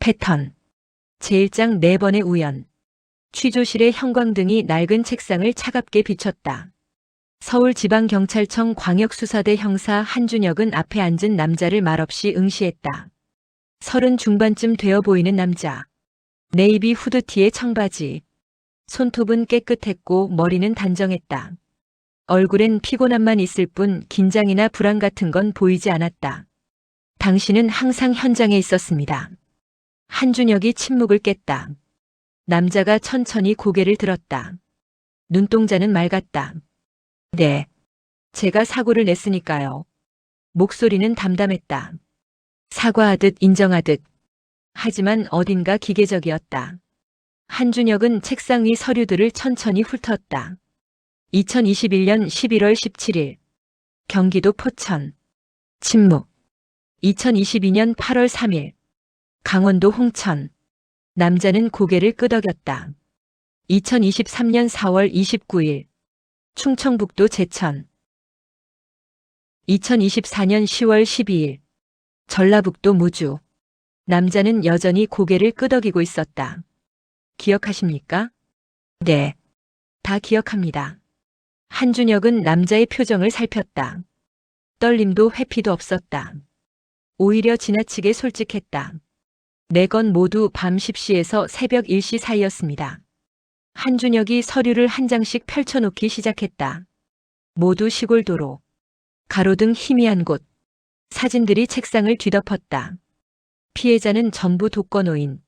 패턴. 제1장 4번의 우연. 취조실의 형광등이 낡은 책상을 차갑게 비췄다. 서울지방경찰청 광역수사대 형사 한준혁은 앞에 앉은 남자를 말없이 응시했다. 30 중반쯤 되어 보이는 남자. 네이비 후드티에 청바지. 손톱은 깨끗했고 머리는 단정했다. 얼굴엔 피곤함만 있을 뿐 긴장이나 불안 같은 건 보이지 않았다. 당신은 항상 현장에 있었습니다. 한준혁이 침묵을 깼다. 남자가 천천히 고개를 들었다. 눈동자는 맑았다. 네. 제가 사고를 냈으니까요. 목소리는 담담했다. 사과하듯 인정하듯. 하지만 어딘가 기계적이었다. 한준혁은 책상 위 서류들을 천천히 훑었다. 2021년 11월 17일. 경기도 포천. 침묵. 2022년 8월 3일. 강원도 홍천. 남자는 고개를 끄덕였다. 2023년 4월 29일. 충청북도 제천. 2024년 10월 12일. 전라북도 무주. 남자는 여전히 고개를 끄덕이고 있었다. 기억하십니까? 네. 다 기억합니다. 한준혁은 남자의 표정을 살폈다. 떨림도 회피도 없었다. 오히려 지나치게 솔직했다. 4건 모두 밤 10시에서 새벽 1시 사이였습니다. 한준혁이 서류를 한 장씩 펼쳐놓기 시작했다. 모두 시골 도로. 가로등 희미한 곳. 사진들이 책상을 뒤덮었다. 피해자는 전부 독거노인.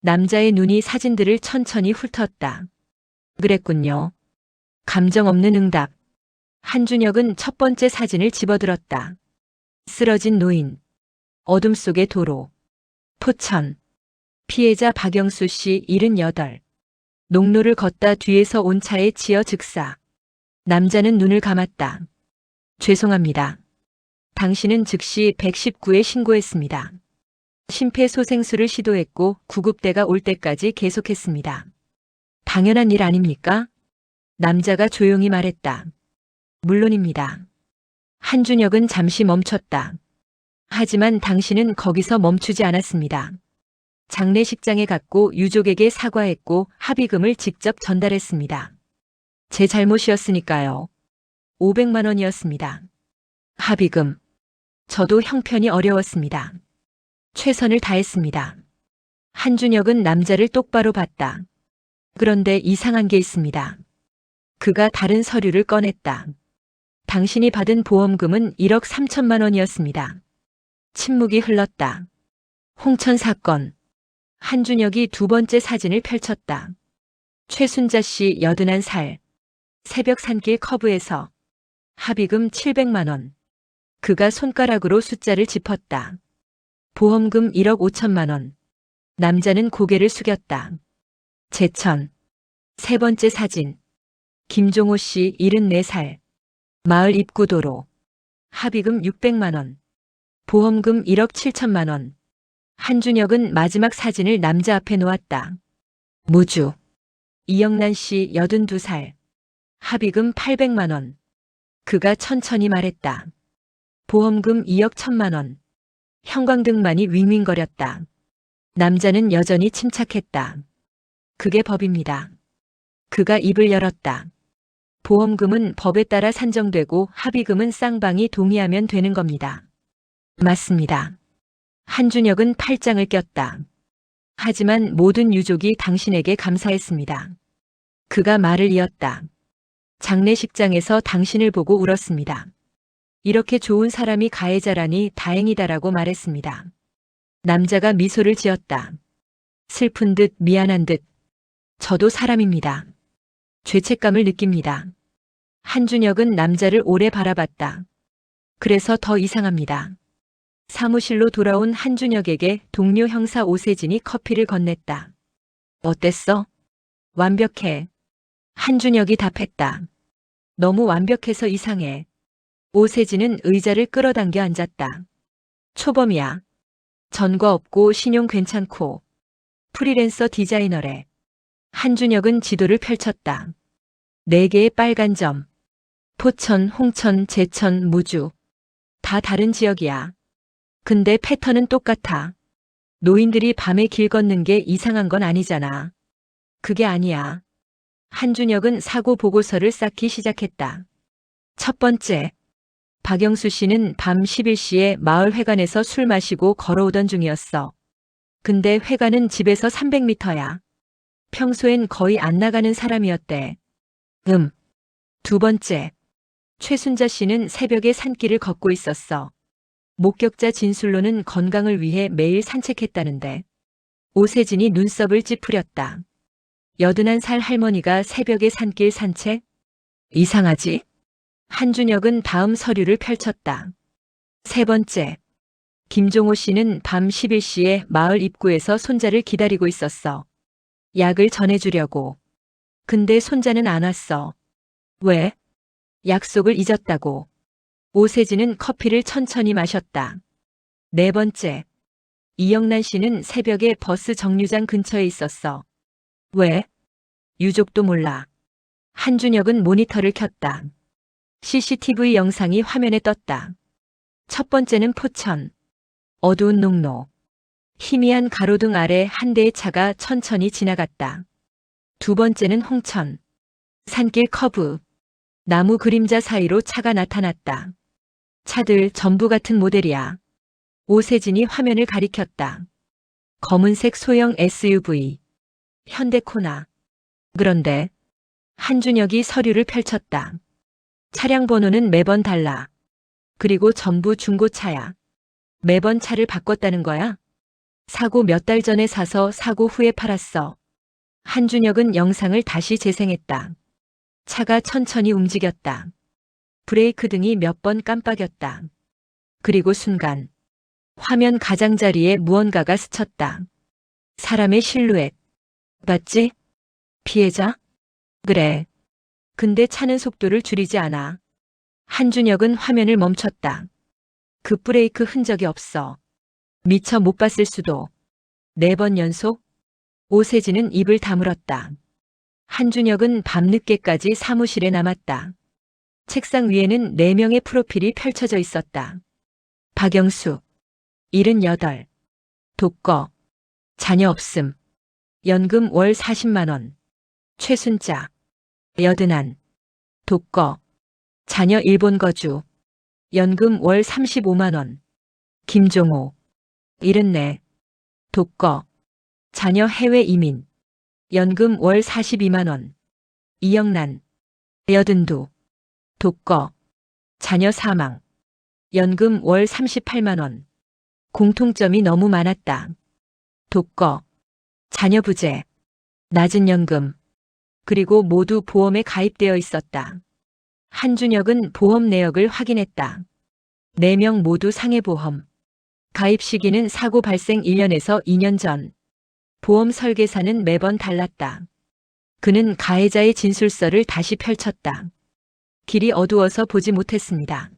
남자의 눈이 사진들을 천천히 훑었다. 그랬군요. 감정 없는 응답. 한준혁은 첫 번째 사진을 집어들었다. 쓰러진 노인. 어둠 속의 도로. 포천. 피해자 박영수 씨 78. 농로를 걷다 뒤에서 온 차에 치여 즉사. 남자는 눈을 감았다. 죄송합니다. 당신은 즉시 119에 신고했습니다. 심폐소생술을 시도했고 구급대가 올 때까지 계속했습니다. 당연한 일 아닙니까? 남자가 조용히 말했다. 물론입니다. 한준혁은 잠시 멈췄다. 하지만 당신은 거기서 멈추지 않았습니다. 장례식장에 갔고 유족에게 사과했고 합의금을 직접 전달했습니다. 제 잘못이었으니까요. 500만 원이었습니다. 합의금. 저도 형편이 어려웠습니다. 최선을 다했습니다. 한준혁은 남자를 똑바로 봤다. 그런데 이상한 게 있습니다. 그가 다른 서류를 꺼냈다. 당신이 받은 보험금은 1억 3천만 원이었습니다. 침묵이 흘렀다. 홍천 사건. 한준혁이 두 번째 사진을 펼쳤다. 최순자 씨 81살. 새벽 산길 커브에서. 합의금 700만 원. 그가 손가락으로 숫자를 짚었다. 보험금 1억 5천만 원. 남자는 고개를 숙였다. 제천. 세 번째 사진. 김종호 씨 74살. 마을 입구도로. 합의금 600만 원. 보험금 1억 7천만 원. 한준혁은 마지막 사진을 남자 앞에 놓았다. 무주. 이영란 씨 82살. 합의금 800만 원. 그가 천천히 말했다. 보험금 2억 1천만 원. 형광등만이 윙윙거렸다. 남자는 여전히 침착했다. 그게 법입니다. 그가 입을 열었다. 보험금은 법에 따라 산정되고 합의금은 쌍방이 동의하면 되는 겁니다. 맞습니다. 한준혁은 팔짱을 꼈다. 하지만 모든 유족이 당신에게 감사했습니다. 그가 말을 이었다. 장례식장에서 당신을 보고 울었습니다. 이렇게 좋은 사람이 가해자라니 다행이다라고 말했습니다. 남자가 미소를 지었다. 슬픈 듯 미안한 듯. 저도 사람입니다. 죄책감을 느낍니다. 한준혁은 남자를 오래 바라봤다. 그래서 더 이상합니다. 사무실로 돌아온 한준혁에게 동료 형사 오세진이 커피를 건넸다. 어땠어? 완벽해. 한준혁이 답했다. 너무 완벽해서 이상해. 오세진은 의자를 끌어당겨 앉았다. 초범이야. 전과 없고 신용 괜찮고 프리랜서 디자이너래. 한준혁은 지도를 펼쳤다. 4개의 빨간 점. 포천, 홍천, 제천, 무주. 다 다른 지역이야. 근데 패턴은 똑같아. 노인들이 밤에 길 걷는 게 이상한 건 아니잖아. 그게 아니야. 한준혁은 사고 보고서를 쌓기 시작했다. 첫 번째, 박영수 씨는 밤 11시에 마을회관에서 술 마시고 걸어오던 중이었어. 근데 회관은 집에서 300m야. 평소엔 거의 안 나가는 사람이었대. 두 번째, 최순자 씨는 새벽에 산길을 걷고 있었어. 목격자 진술로는 건강을 위해 매일 산책했다는데. 오세진이 눈썹을 찌푸렸다. 81살 할머니가 새벽에 산길 산책? 이상하지? 한준혁은 다음 서류를 펼쳤다. 세 번째, 김종호 씨는 밤 11시에 마을 입구에서 손자를 기다리고 있었어. 약을 전해주려고. 근데 손자는 안 왔어. 왜? 약속을 잊었다고. 오세진은 커피를 천천히 마셨다. 네 번째, 이영란 씨는 새벽에 버스 정류장 근처에 있었어. 왜? 유족도 몰라. 한준혁은 모니터를 켰다. CCTV 영상이 화면에 떴다. 첫 번째는 포천. 어두운 농로. 희미한 가로등 아래 한 대의 차가 천천히 지나갔다. 두 번째는 홍천. 산길 커브. 나무 그림자 사이로 차가 나타났다. 차들 전부 같은 모델이야. 오세진이 화면을 가리켰다. 검은색 소형 SUV. 현대코나. 그런데 한준혁이 서류를 펼쳤다. 차량 번호는 매번 달라. 그리고 전부 중고차야. 매번 차를 바꿨다는 거야? 사고 몇 달 전에 사서 사고 후에 팔았어. 한준혁은 영상을 다시 재생했다. 차가 천천히 움직였다. 브레이크 등이 몇 번 깜빡였다. 그리고 순간 화면 가장자리에 무언가가 스쳤다. 사람의 실루엣. 봤지? 피해자? 그래. 근데 차는 속도를 줄이지 않아. 한준혁은 화면을 멈췄다. 급브레이크 흔적이 없어. 미처 못 봤을 수도. 4번 연속? 오세진은 입을 다물었다. 한준혁은 밤늦게까지 사무실에 남았다. 책상 위에는 4명의 프로필이 펼쳐져 있었다. 박영수, 78, 독거, 자녀 없음, 연금 월 40만 원. 최순자, 81, 독거, 자녀 일본 거주, 연금 월 35만 원. 김종호, 74, 독거, 자녀 해외 이민, 연금 월 42만 원. 이영란, 82, 독거, 자녀 사망, 연금 월 38만 원. 공통점이 너무 많았다. 독거, 자녀 부재, 낮은 연금, 그리고 모두 보험에 가입되어 있었다. 한준혁은 보험 내역을 확인했다. 4명 모두 상해보험. 가입 시기는 사고 발생 1년에서 2년 전. 보험 설계사는 매번 달랐다. 그는 가해자의 진술서를 다시 펼쳤다. 길이 어두워서 보지 못했습니다.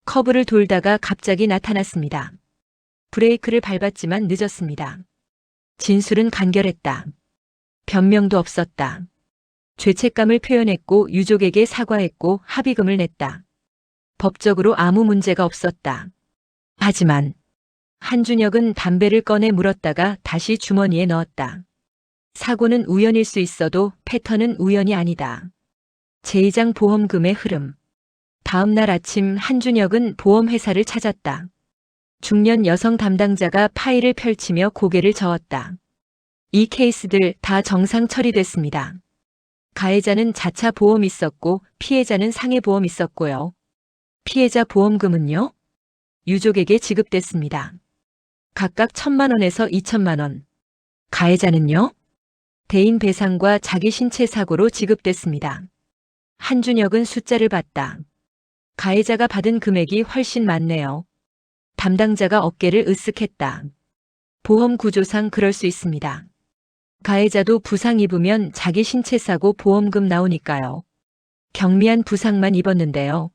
커브를 돌다가 갑자기 나타났습니다. 브레이크를 밟았지만 늦었습니다. 진술은 간결했다. 변명도 없었다. 죄책감을 표현했고 유족에게 사과했고 합의금을 냈다. 법적으로 아무 문제가 없었다. 하지만 한준혁은 담배를 꺼내 물었다가 다시 주머니에 넣었다. 사고는 우연일 수 있어도 패턴은 우연이 아니다. 제2장 보험금의 흐름. 다음 날 아침 한준혁은 보험회사를 찾았다. 중년 여성 담당자가 파일을 펼치며 고개를 저었다. 이 케이스들 다 정상 처리됐습니다. 가해자는 자차 보험 있었고 피해자는 상해 보험 있었고요. 피해자 보험금은요? 유족에게 지급됐습니다. 각각 1,000만 원에서 2천만 원. 가해자는요? 대인 배상과 자기 신체 사고로 지급됐습니다. 한준혁은 숫자를 봤다. 가해자가 받은 금액이 훨씬 많네요. 담당자가 어깨를 으쓱했다. 보험 구조상 그럴 수 있습니다. 가해자도 부상 입으면 자기 신체 사고 보험금 나오니까요. 경미한 부상만 입었는데요.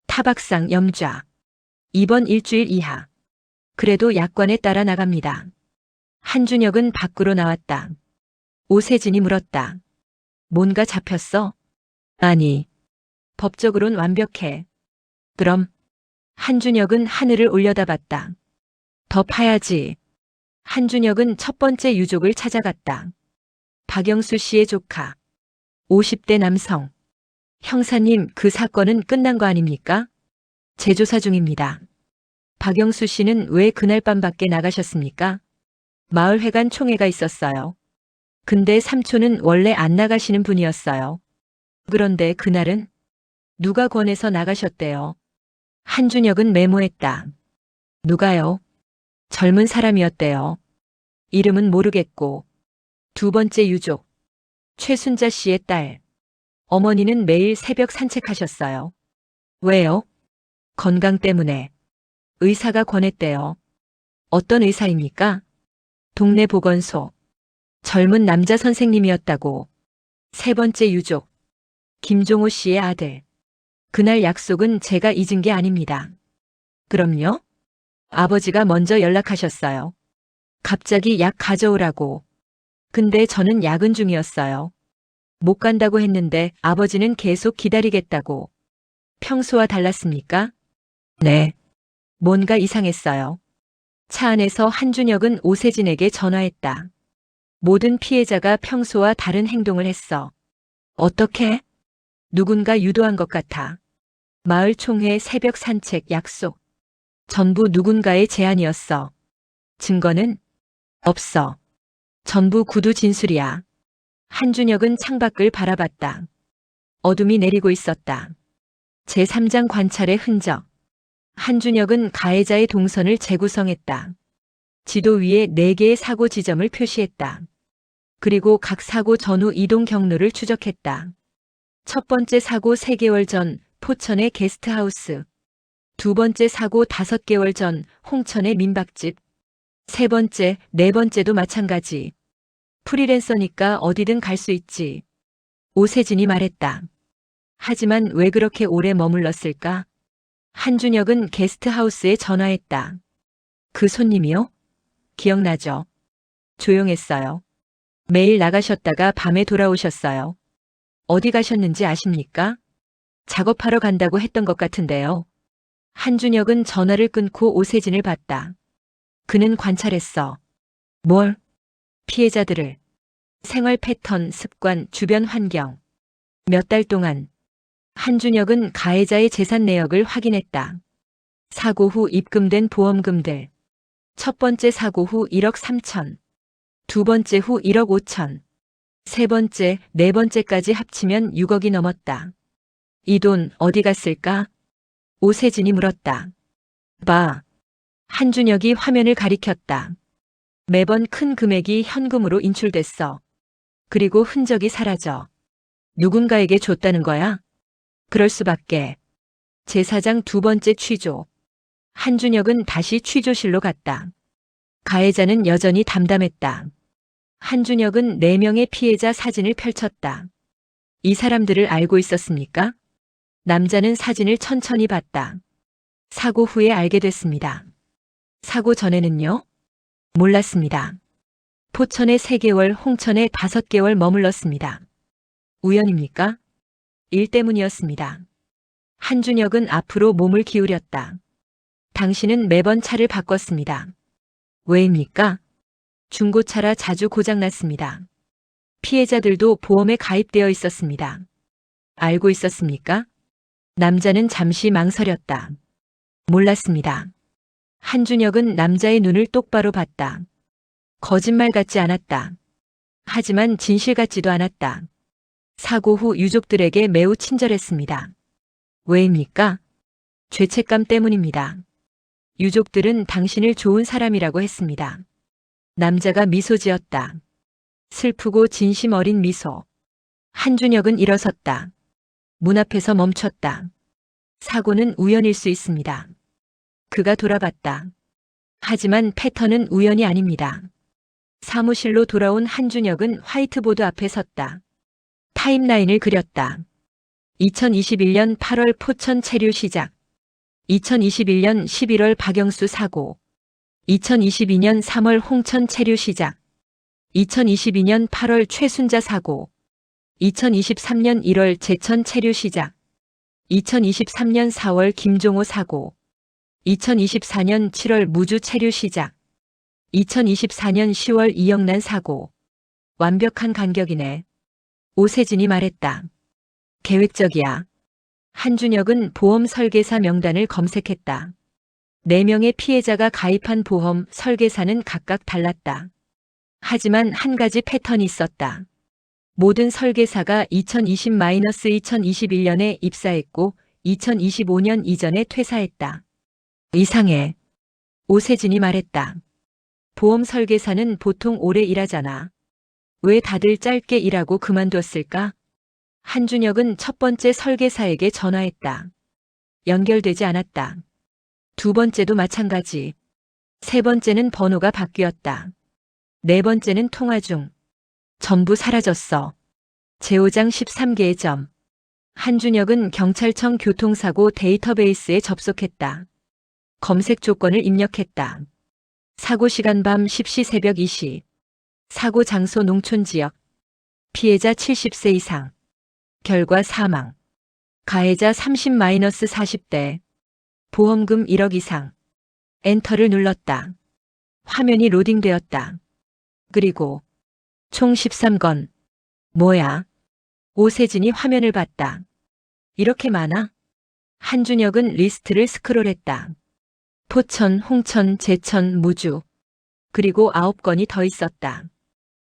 타박상 염좌. 입원 일주일 이하. 그래도 약관에 따라 나갑니다. 한준혁은 밖으로 나왔다. 오세진이 물었다. 뭔가 잡혔어? 아니. 법적으론 완벽해. 그럼 한준혁은 하늘을 올려다봤다. 더 파야지. 한준혁은 첫 번째 유족을 찾아갔다. 박영수 씨의 조카. 50대 남성. 형사님, 그 사건은 끝난 거 아닙니까? 재조사 중입니다. 박영수 씨는 왜 그날 밤 밖에 나가셨습니까? 마을회관 총회가 있었어요. 근데 삼촌은 원래 안 나가시는 분이었어요. 그런데 그날은 누가 권해서 나가셨대요. 한준혁은 메모했다. 누가요? 젊은 사람이었대요. 이름은 모르겠고. 두 번째 유족. 최순자 씨의 딸. 어머니는 매일 새벽 산책하셨어요. 왜요? 건강 때문에. 의사가 권했대요. 어떤 의사입니까? 동네 보건소. 젊은 남자 선생님이었다고. 세 번째 유족. 김종호 씨의 아들. 그날 약속은 제가 잊은 게 아닙니다. 그럼요? 아버지가 먼저 연락하셨어요. 갑자기 약 가져오라고. 근데 저는 야근 중이었어요. 못 간다고 했는데 아버지는 계속 기다리겠다고. 평소와 달랐습니까? 네. 뭔가 이상했어요. 차 안에서 한준혁은 오세진에게 전화했다. 모든 피해자가 평소와 다른 행동을 했어. 어떻게? 누군가 유도한 것 같아. 마을 총회, 새벽 산책, 약속. 전부 누군가의 제안이었어. 증거는? 없어. 전부 구두 진술이야. 한준혁은 창밖을 바라봤다. 어둠이 내리고 있었다. 제3장 관찰의 흔적. 한준혁은 가해자의 동선을 재구성했다. 지도 위에 4개의 사고 지점을 표시했다. 그리고 각 사고 전후 이동 경로를 추적했다. 첫 번째 사고 3개월 전 포천의 게스트하우스. 두 번째 사고 5개월 전 홍천의 민박집. 세 번째, 네 번째도 마찬가지. 프리랜서니까 어디든 갈 수 있지. 오세진이 말했다. 하지만 왜 그렇게 오래 머물렀을까? 한준혁은 게스트하우스에 전화했다. 그 손님이요? 기억나죠? 조용했어요. 매일 나가셨다가 밤에 돌아오셨어요. 어디 가셨는지 아십니까? 작업하러 간다고 했던 것 같은데요. 한준혁은 전화를 끊고 오세진을 봤다. 그는 관찰했어. 뭘? 피해자들을. 생활 패턴, 습관, 주변 환경. 몇 달 동안. 한준혁은 가해자의 재산 내역을 확인했다. 사고 후 입금된 보험금들. 첫 번째 사고 후 1억 3천. 두 번째 후 1억 5천. 세 번째, 네 번째까지 합치면 6억이 넘었다. 이 돈 어디 갔을까? 오세진이 물었다. 봐. 한준혁이 화면을 가리켰다. 매번 큰 금액이 현금으로 인출됐어. 그리고 흔적이 사라져. 누군가에게 줬다는 거야? 그럴 수밖에. 제4장 두 번째 취조. 한준혁은 다시 취조실로 갔다. 가해자는 여전히 담담했다. 한준혁은 4명의 피해자 사진을 펼쳤다. 이 사람들을 알고 있었습니까? 남자는 사진을 천천히 봤다. 사고 후에 알게 됐습니다. 사고 전에는요? 몰랐습니다. 포천에 3개월, 홍천에 5개월 머물렀습니다. 우연입니까? 일 때문이었습니다. 한준혁은 앞으로 몸을 기울였다. 당신은 매번 차를 바꿨습니다. 왜입니까? 중고차라 자주 고장났습니다. 피해자들도 보험에 가입되어 있었습니다. 알고 있었습니까? 남자는 잠시 망설였다. 몰랐습니다. 한준혁은 남자의 눈을 똑바로 봤다. 거짓말 같지 않았다. 하지만 진실 같지도 않았다. 사고 후 유족들에게 매우 친절했습니다. 왜입니까? 죄책감 때문입니다. 유족들은 당신을 좋은 사람이라고 했습니다. 남자가 미소 지었다. 슬프고 진심 어린 미소. 한준혁은 일어섰다. 문 앞에서 멈췄다. 사고는 우연일 수 있습니다. 그가 돌아봤다. 하지만 패턴은 우연이 아닙니다. 사무실로 돌아온 한준혁은 화이트보드 앞에 섰다. 타임라인을 그렸다. 2021년 8월 포천 체류 시작. 2021년 11월 박영수 사고. 2022년 3월 홍천 체류 시작. 2022년 8월 최순자 사고. 2023년 1월 제천 체류 시작. 2023년 4월 김종호 사고. 2024년 7월 무주 체류 시작. 2024년 10월 이영란 사고. 완벽한 간격이네. 오세진이 말했다. 계획적이야. 한준혁은 보험 설계사 명단을 검색했다. 4명의 피해자가 가입한 보험 설계사는 각각 달랐다. 하지만 한 가지 패턴이 있었다. 모든 설계사가 2020-2021년에 입사했고 2025년 이전에 퇴사했다. 이상해. 오세진이 말했다. 보험 설계사는 보통 오래 일하잖아. 왜 다들 짧게 일하고 그만뒀을까? 한준혁은 첫 번째 설계사에게 전화했다. 연결되지 않았다. 두 번째도 마찬가지. 세 번째는 번호가 바뀌었다. 네 번째는 통화 중. 전부 사라졌어. 제호장 13개의 점. 한준혁은 경찰청 교통사고 데이터베이스에 접속했다. 검색 조건을 입력했다. 사고 시간 밤 10시 새벽 2시. 사고 장소 농촌 지역. 피해자 70세 이상. 결과 사망. 가해자 30-40대. 보험금 1억 이상. 엔터를 눌렀다. 화면이 로딩되었다. 그리고 총 13건. 뭐야? 오세진이 화면을 봤다. 이렇게 많아? 한준혁은 리스트를 스크롤했다. 포천, 홍천, 제천, 무주. 그리고 9건이 더 있었다.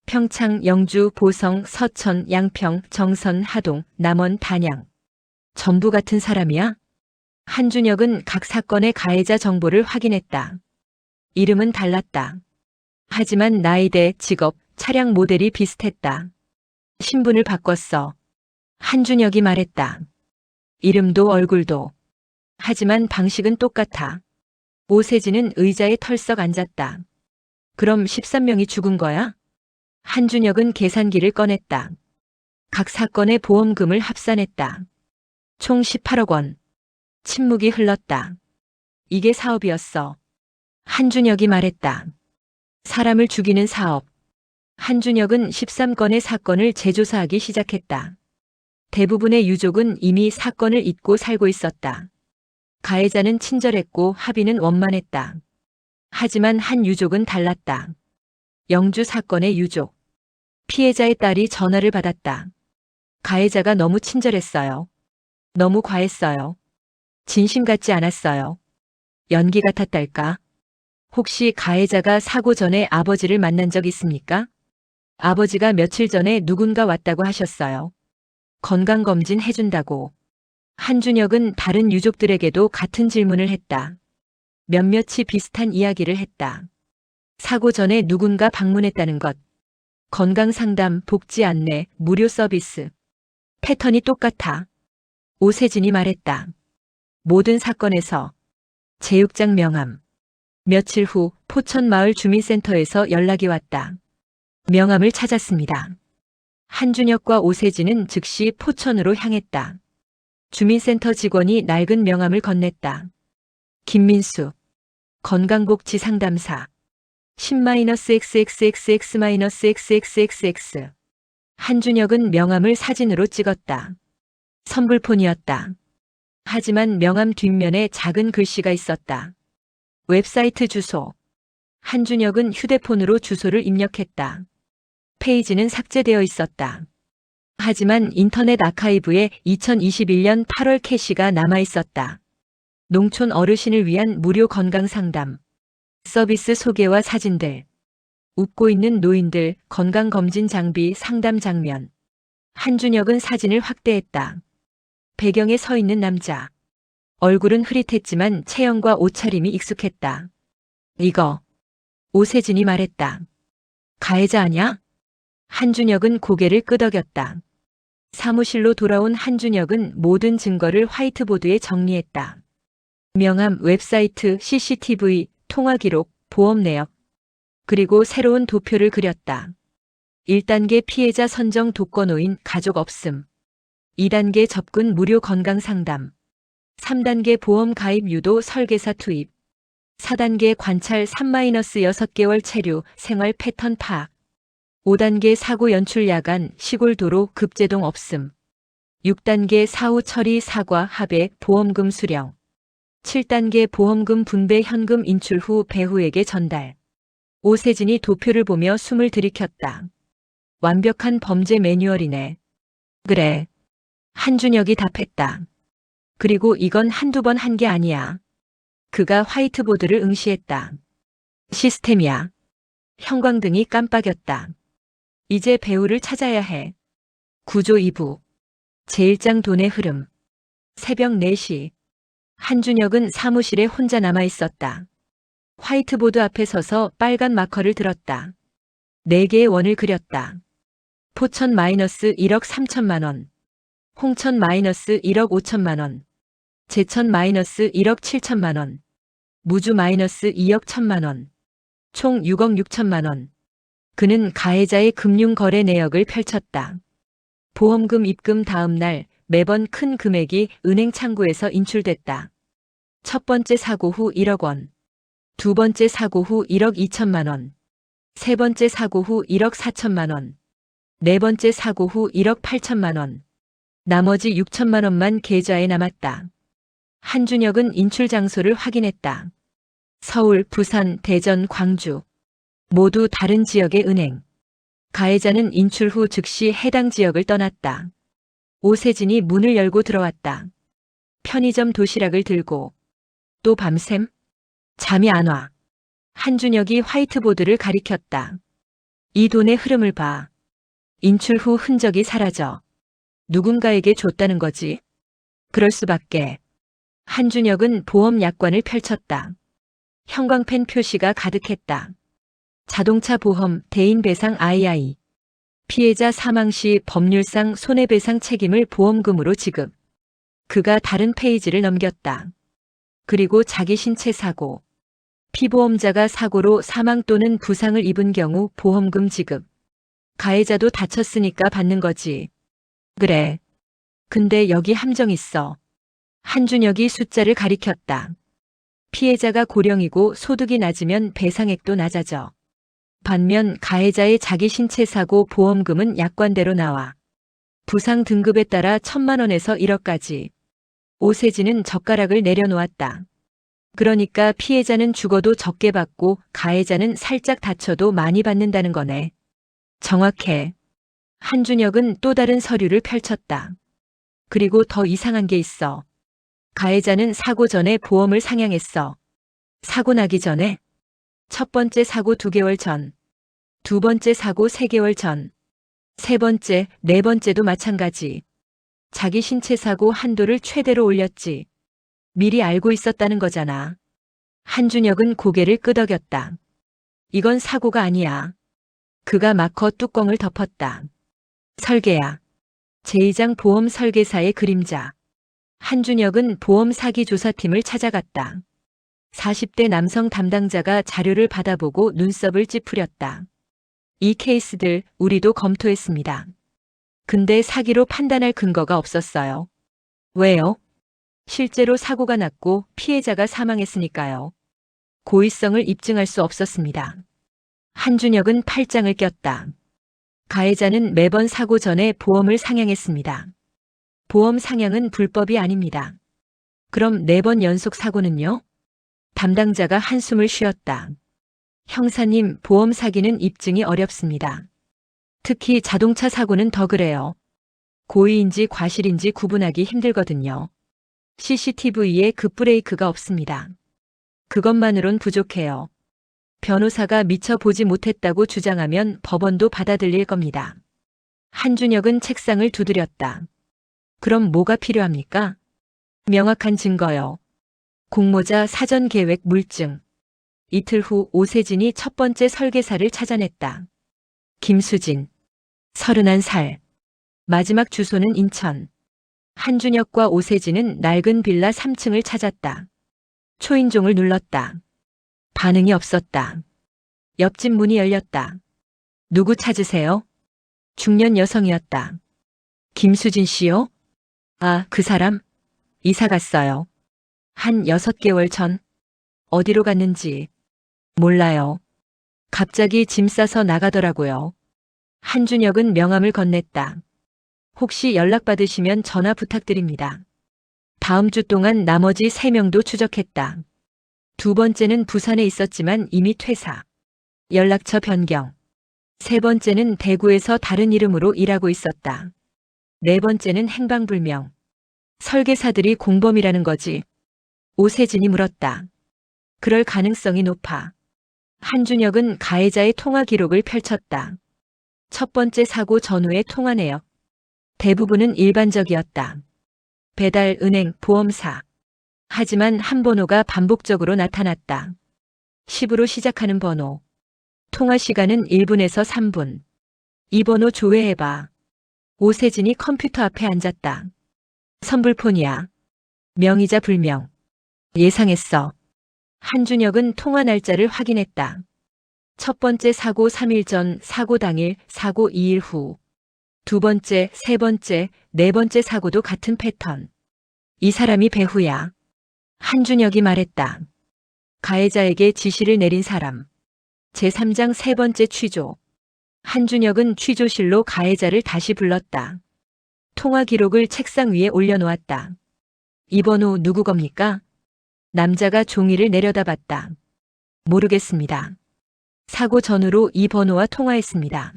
평창, 영주, 보성, 서천, 양평, 정선, 하동, 남원, 단양. 전부 같은 사람이야? 한준혁은 각 사건의 가해자 정보를 확인했다. 이름은 달랐다. 하지만 나이대, 직업, 차량 모델이 비슷했다. 신분을 바꿨어. 한준혁이 말했다. 이름도 얼굴도. 하지만 방식은 똑같아. 오세진은 의자에 털썩 앉았다. 그럼 13명이 죽은 거야? 한준혁은 계산기를 꺼냈다. 각 사건의 보험금을 합산했다. 총 18억 원. 침묵이 흘렀다. 이게 사업이었어. 한준혁이 말했다. 사람을 죽이는 사업. 한준혁은 13건의 사건을 재조사하기 시작했다. 대부분의 유족은 이미 사건을 잊고 살고 있었다. 가해자는 친절했고 합의는 원만했다. 하지만 한 유족은 달랐다. 영주 사건의 유족. 피해자의 딸이 전화를 받았다. 가해자가 너무 친절했어요. 너무 과했어요. 진심 같지 않았어요. 연기 같았달까? 혹시 가해자가 사고 전에 아버지를 만난 적 있습니까? 아버지가 며칠 전에 누군가 왔다고 하셨어요. 건강검진 해준다고. 한준혁은 다른 유족들에게도 같은 질문을 했다. 몇몇이 비슷한 이야기를 했다. 사고 전에 누군가 방문했다는 것. 건강상담, 복지 안내, 무료 서비스. 패턴이 똑같아. 오세진이 말했다. 모든 사건에서. 제육장 명함. 며칠 후 포천마을 주민센터에서 연락이 왔다. 명함을 찾았습니다. 한준혁과 오세진은 즉시 포천으로 향했다. 주민센터 직원이 낡은 명함을 건넸다. 김민수. 건강복지 상담사. 10-XXXX-XXXX. 한준혁은 명함을 사진으로 찍었다. 선불폰이었다. 하지만 명함 뒷면에 작은 글씨가 있었다. 웹사이트 주소. 한준혁은 휴대폰으로 주소를 입력했다. 페이지는 삭제되어 있었다. 하지만 인터넷 아카이브에 2021년 8월 캐시가 남아 있었다. 농촌 어르신을 위한 무료 건강상담. 서비스 소개와 사진들. 웃고 있는 노인들, 건강검진 장비, 상담 장면. 한준혁은 사진을 확대했다. 배경에 서 있는 남자. 얼굴은 흐릿했지만 체형과 옷차림이 익숙했다. 이거. 오세진이 말했다. 가해자 아냐? 한준혁은 고개를 끄덕였다. 사무실로 돌아온 한준혁은 모든 증거를 화이트보드에 정리했다. 명함, 웹사이트, CCTV, 통화 기록, 보험 내역. 그리고 새로운 도표를 그렸다. 1단계 피해자 선정 독거노인 가족 없음. 2단계 접근 무료 건강상담. 3단계 보험 가입 유도 설계사 투입. 4단계 관찰 3-6개월 체류 생활 패턴 파악. 5단계 사고 연출 야간 시골 도로 급제동 없음. 6단계 사후 처리 사과 합의 보험금 수령. 7단계 보험금 분배 현금 인출 후 배후에게 전달. 오세진이 도표를 보며 숨을 들이켰다. 완벽한 범죄 매뉴얼이네. 그래. 한준혁이 답했다. 그리고 이건 한두 번 한 게 아니야. 그가 화이트보드를 응시했다. 시스템이야. 형광등이 깜빡였다. 이제 배우를 찾아야 해. 구조 2부. 제1장 돈의 흐름. 새벽 4시. 한준혁은 사무실에 혼자 남아 있었다. 화이트보드 앞에 서서 빨간 마커를 들었다. 4개의 원을 그렸다. 포천 마이너스 1억 3천만 원. 홍천 마이너스 1억 5천만 원. 제천 마이너스 1억 7천만 원. 무주 마이너스 2억 1천만 원. 총 6억 6천만 원. 그는 가해자의 금융거래 내역을 펼쳤다. 보험금 입금 다음 날 매번 큰 금액이 은행 창구에서 인출됐다. 첫 번째 사고 후 1억 원. 두 번째 사고 후 1억 2천만 원. 세 번째 사고 후 1억 4천만 원. 네 번째 사고 후 1억 8천만 원. 나머지 6천만 원만 계좌에 남았다. 한준혁은 인출 장소를 확인했다. 서울, 부산, 대전, 광주. 모두 다른 지역의 은행. 가해자는 인출 후 즉시 해당 지역을 떠났다. 오세진이 문을 열고 들어왔다. 편의점 도시락을 들고. 또 밤샘? 잠이 안 와. 한준혁이 화이트보드를 가리켰다. 이 돈의 흐름을 봐. 인출 후 흔적이 사라져. 누군가에게 줬다는 거지. 그럴 수밖에. 한준혁은 보험 약관을 펼쳤다. 형광펜 표시가 가득했다. 자동차 보험 대인 배상 II. 피해자 사망 시 법률상 손해배상 책임을 보험금으로 지급. 그가 다른 페이지를 넘겼다. 그리고 자기 신체 사고. 피보험자가 사고로 사망 또는 부상을 입은 경우 보험금 지급. 가해자도 다쳤으니까 받는 거지. 그래. 근데 여기 함정 있어. 한준혁이 숫자를 가리켰다. 피해자가 고령이고 소득이 낮으면 배상액도 낮아져. 반면 가해자의 자기 신체 사고 보험금은 약관대로 나와. 부상 등급에 따라 1,000만 원에서 1억까지. 오세진은 젓가락을 내려놓았다. 그러니까 피해자는 죽어도 적게 받고 가해자는 살짝 다쳐도 많이 받는다는 거네. 정확해. 한준혁은 또 다른 서류를 펼쳤다. 그리고 더 이상한 게 있어. 가해자는 사고 전에 보험을 상향했어. 사고 나기 전에? 첫 번째 사고 2개월 전. 두 번째 사고 3개월 전. 세 번째, 네 번째도 마찬가지. 자기 신체 사고 한도를 최대로 올렸지. 미리 알고 있었다는 거잖아. 한준혁은 고개를 끄덕였다. 이건 사고가 아니야. 그가 마커 뚜껑을 덮었다. 설계야. 제2장 보험 설계사의 그림자. 한준혁은 보험 사기 조사팀을 찾아갔다. 40대 남성 담당자가 자료를 받아보고 눈썹을 찌푸렸다. 이 케이스들 우리도 검토했습니다. 근데 사기로 판단할 근거가 없었어요. 왜요? 실제로 사고가 났고 피해자가 사망했으니까요. 고의성을 입증할 수 없었습니다. 한준혁은 팔짱을 꼈다. 가해자는 매번 사고 전에 보험을 상향했습니다. 보험 상향은 불법이 아닙니다. 그럼 4번 연속 사고는요? 담당자가 한숨을 쉬었다. 형사님, 보험 사기는 입증이 어렵습니다. 특히 자동차 사고는 더 그래요. 고의인지 과실인지 구분하기 힘들거든요. CCTV에 급브레이크가 없습니다. 그것만으론 부족해요. 변호사가 미처 보지 못했다고 주장하면 법원도 받아들일 겁니다. 한준혁은 책상을 두드렸다. 그럼 뭐가 필요합니까? 명확한 증거요. 공모자 사전 계획 물증. 이틀 후 오세진이 첫 번째 설계사를 찾아냈다. 김수진. 31살. 마지막 주소는 인천. 한준혁과 오세진은 낡은 빌라 3층을 찾았다. 초인종을 눌렀다. 반응이 없었다. 옆집 문이 열렸다. 누구 찾으세요? 중년 여성이었다. 김수진 씨요? 아, 그 사람? 이사 갔어요. 한 6개월 전. 어디로 갔는지 몰라요. 갑자기 짐 싸서 나가더라고요. 한준혁은 명함을 건넸다. 혹시 연락받으시면 전화 부탁드립니다. 다음 주 동안 나머지 3명도 추적했다. 두 번째는 부산에 있었지만 이미 퇴사. 연락처 변경. 세 번째는 대구에서 다른 이름으로 일하고 있었다. 네 번째는 행방불명. 설계사들이 공범이라는 거지. 오세진이 물었다. 그럴 가능성이 높아. 한준혁은 가해자의 통화 기록을 펼쳤다. 첫 번째 사고 전후의 통화 내역. 대부분은 일반적이었다. 배달, 은행, 보험사. 하지만 한 번호가 반복적으로 나타났다. 10으로 시작하는 번호. 통화 시간은 1분에서 3분. 이 번호 조회해봐. 오세진이 컴퓨터 앞에 앉았다. 선불폰이야. 명의자 불명. 예상했어. 한준혁은 통화 날짜를 확인했다. 첫 번째 사고 3일 전, 사고 당일, 사고 2일 후. 두 번째, 세 번째, 네 번째 사고도 같은 패턴. 이 사람이 배후야. 한준혁이 말했다. 가해자에게 지시를 내린 사람. 제3장 세 번째 취조. 한준혁은 취조실로 가해자를 다시 불렀다. 통화 기록을 책상 위에 올려놓았다. 이 번호 누구 겁니까? 남자가 종이를 내려다봤다. 모르겠습니다. 사고 전후로 이 번호와 통화했습니다.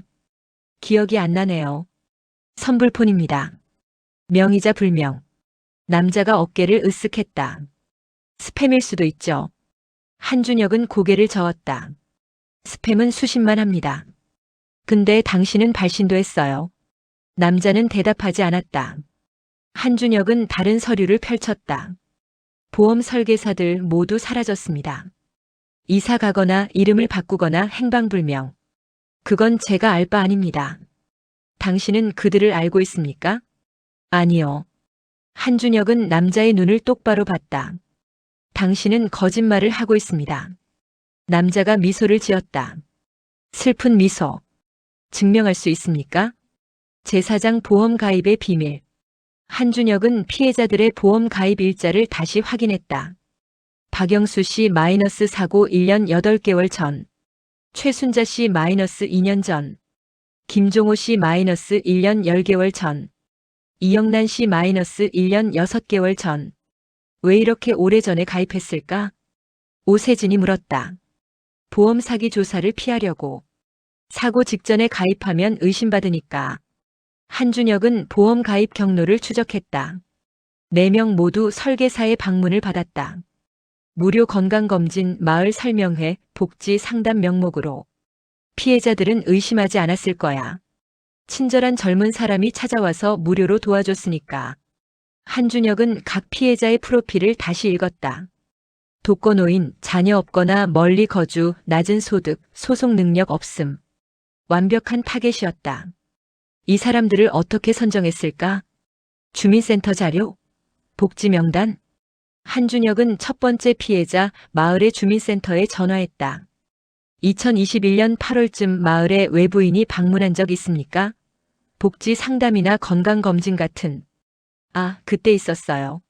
기억이 안 나네요. 선불폰입니다. 명의자 불명. 남자가 어깨를 으쓱했다. 스팸일 수도 있죠. 한준혁은 고개를 저었다. 스팸은 수십만 합니다. 근데 당신은 발신도 했어요. 남자는 대답하지 않았다. 한준혁은 다른 서류를 펼쳤다. 보험 설계사들 모두 사라졌습니다. 이사 가거나 이름을 바꾸거나 행방불명. 그건 제가 알 바 아닙니다. 당신은 그들을 알고 있습니까? 아니요. 한준혁은 남자의 눈을 똑바로 봤다. 당신은 거짓말을 하고 있습니다. 남자가 미소를 지었다. 슬픈 미소. 증명할 수 있습니까? 제4장 보험 가입의 비밀. 한준혁은 피해자들의 보험 가입 일자를 다시 확인했다. 박영수 씨 마이너스 사고 1년 8개월 전. 최순자 씨 마이너스 2년 전. 김종호 씨 마이너스 1년 10개월 전. 이영란 씨 마이너스 1년 6개월 전. 왜 이렇게 오래전에 가입했을까? 오세진이 물었다. 보험 사기 조사를 피하려고. 사고 직전에 가입하면 의심받으니까. 한준혁은 보험 가입 경로를 추적했다. 4명 모두 설계사의 방문을 받았다. 무료 건강검진, 마을 설명회, 복지 상담 명목으로. 피해자들은 의심하지 않았을 거야. 친절한 젊은 사람이 찾아와서 무료로 도와줬으니까. 한준혁은 각 피해자의 프로필을 다시 읽었다. 독거노인, 자녀 없거나 멀리 거주, 낮은 소득, 소송 능력 없음. 완벽한 타겟이었다. 이 사람들을 어떻게 선정했을까? 주민센터 자료? 복지 명단? 한준혁은 첫 번째 피해자 마을의 주민센터에 전화했다. 2021년 8월쯤 마을에 외부인이 방문한 적 있습니까? 복지 상담이나 건강검진 같은. 아, 그때 있었어요.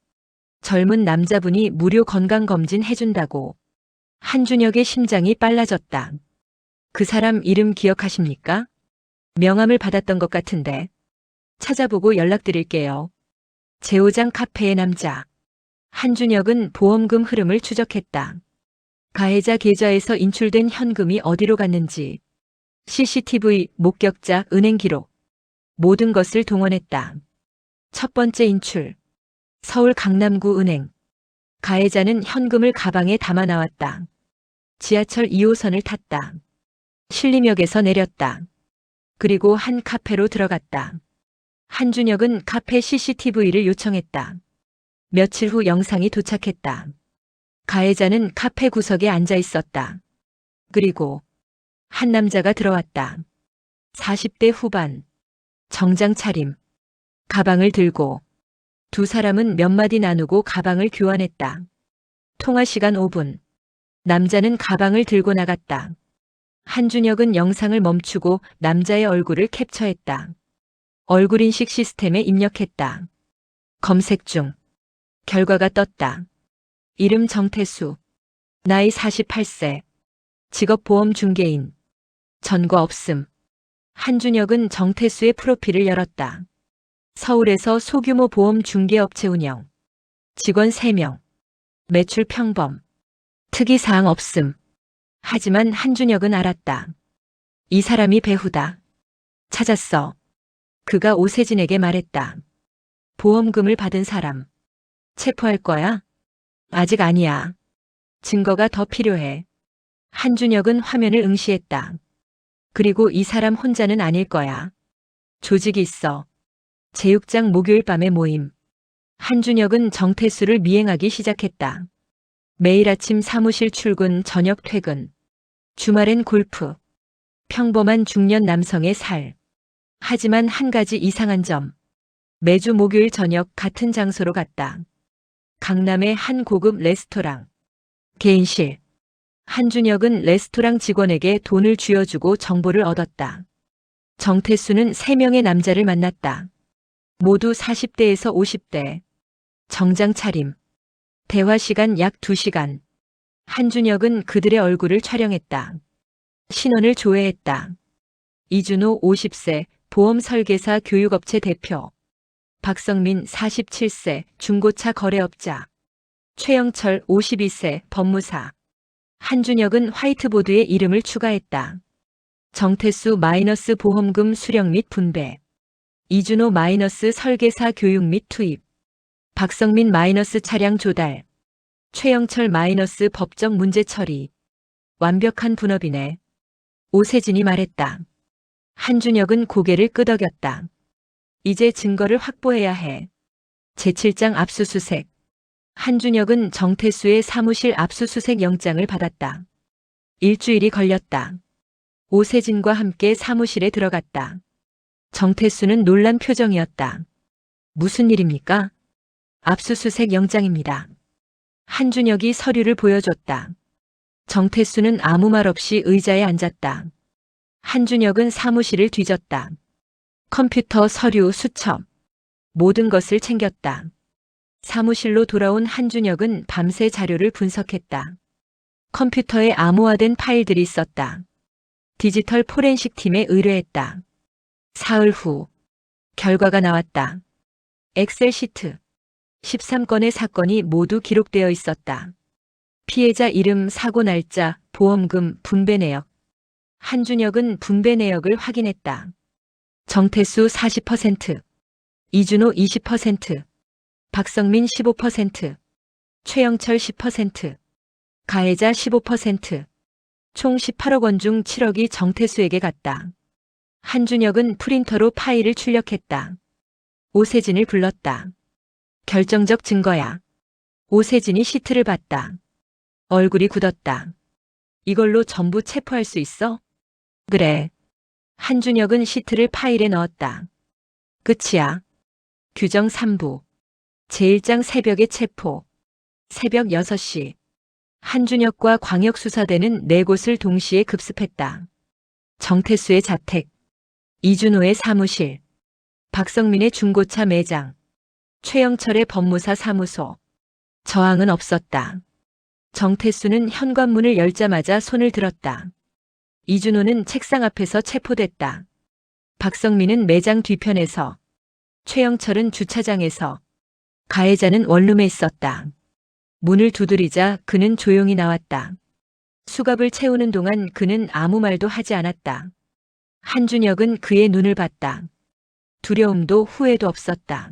젊은 남자분이 무료 건강검진 해준다고. 한준혁의 심장이 빨라졌다. 그 사람 이름 기억하십니까? 명함을 받았던 것 같은데. 찾아보고 연락드릴게요. 제5장 카페의 남자. 한준혁은 보험금 흐름을 추적했다. 가해자 계좌에서 인출된 현금이 어디로 갔는지. CCTV, 목격자, 은행 기록. 모든 것을 동원했다. 첫 번째 인출. 서울 강남구 은행. 가해자는 현금을 가방에 담아 나왔다. 지하철 2호선을 탔다. 신림역에서 내렸다. 그리고 한 카페로 들어갔다. 한준혁은 카페 CCTV를 요청했다. 며칠 후 영상이 도착했다. 가해자는 카페 구석에 앉아 있었다. 그리고 한 남자가 들어왔다. 40대 후반. 정장 차림. 가방을 들고. 두 사람은 몇 마디 나누고 가방을 교환했다. 통화 시간 5분. 남자는 가방을 들고 나갔다. 한준혁은 영상을 멈추고 남자의 얼굴을 캡처했다. 얼굴 인식 시스템에 입력했다. 검색 중. 결과가 떴다. 이름 정태수. 나이 48세. 직업 보험 중개인. 전과 없음. 한준혁은 정태수의 프로필을 열었다. 서울에서 소규모 보험 중개업체 운영. 직원 3명. 매출 평범. 특이사항 없음. 하지만 한준혁은 알았다. 이 사람이 배후다. 찾았어. 그가 오세진에게 말했다. 보험금을 받은 사람. 체포할 거야? 아직 아니야. 증거가 더 필요해. 한준혁은 화면을 응시했다. 그리고 이 사람 혼자는 아닐 거야. 조직이 있어. 제육장 목요일 밤의 모임. 한준혁은 정태수를 미행하기 시작했다. 매일 아침 사무실 출근, 저녁 퇴근. 주말엔 골프. 평범한 중년 남성의 살. 하지만 한 가지 이상한 점. 매주 목요일 저녁 같은 장소로 갔다. 강남의 한 고급 레스토랑. 개인실. 한준혁은 레스토랑 직원에게 돈을 쥐어주고 정보를 얻었다. 정태수는 3명의 남자를 만났다. 모두 40대에서 50대. 정장 차림. 대화 시간 약 2시간. 한준혁은 그들의 얼굴을 촬영했다. 신원을 조회했다. 이준호 50세, 보험 설계사 교육업체 대표. 박성민 47세, 중고차 거래업자. 최영철 52세, 법무사. 한준혁은 화이트보드에 이름을 추가했다. 정태수 마이너스 보험금 수령 및 분배. 이준호 마이너스 설계사 교육 및 투입. 박성민 마이너스 차량 조달. 최영철 마이너스 법적 문제 처리. 완벽한 분업이네. 오세진이 말했다. 한준혁은 고개를 끄덕였다. 이제 증거를 확보해야 해. 제7장 압수수색. 한준혁은 정태수의 사무실 압수수색 영장을 받았다. 일주일이 걸렸다. 오세진과 함께 사무실에 들어갔다. 정태수는 놀란 표정이었다. 무슨 일입니까? 압수수색 영장입니다. 한준혁이 서류를 보여줬다. 정태수는 아무 말 없이 의자에 앉았다. 한준혁은 사무실을 뒤졌다. 컴퓨터, 서류, 수첩. 모든 것을 챙겼다. 사무실로 돌아온 한준혁은 밤새 자료를 분석했다. 컴퓨터에 암호화된 파일들이 있었다. 디지털 포렌식 팀에 의뢰했다. 사흘 후 결과가 나왔다. 엑셀 시트. 13건의 사건이 모두 기록되어 있었다. 피해자 이름, 사고 날짜, 보험금, 분배 내역. 한준혁은 분배 내역을 확인했다. 정태수 40%, 이준호 20%, 박성민 15%, 최영철 10%, 가해자 15%, 총 18억 원 중 7억이 정태수에게 갔다. 한준혁은 프린터로 파일을 출력했다. 오세진을 불렀다. 결정적 증거야. 오세진이 시트를 봤다. 얼굴이 굳었다. 이걸로 전부 체포할 수 있어? 그래. 한준혁은 시트를 파일에 넣었다. 끝이야. 규정 3부. 제1장 새벽에 체포. 새벽 6시. 한준혁과 광역수사대는 4곳을 동시에 급습했다. 정태수의 자택, 이준호의 사무실, 박성민의 중고차 매장, 최영철의 법무사 사무소. 저항은 없었다. 정태수는 현관문을 열자마자 손을 들었다. 이준호는 책상 앞에서 체포됐다. 박성민은 매장 뒤편에서, 최영철은 주차장에서, 가해자는 원룸에 있었다. 문을 두드리자 그는 조용히 나왔다. 수갑을 채우는 동안 그는 아무 말도 하지 않았다. 한준혁은 그의 눈을 봤다. 두려움도 후회도 없었다.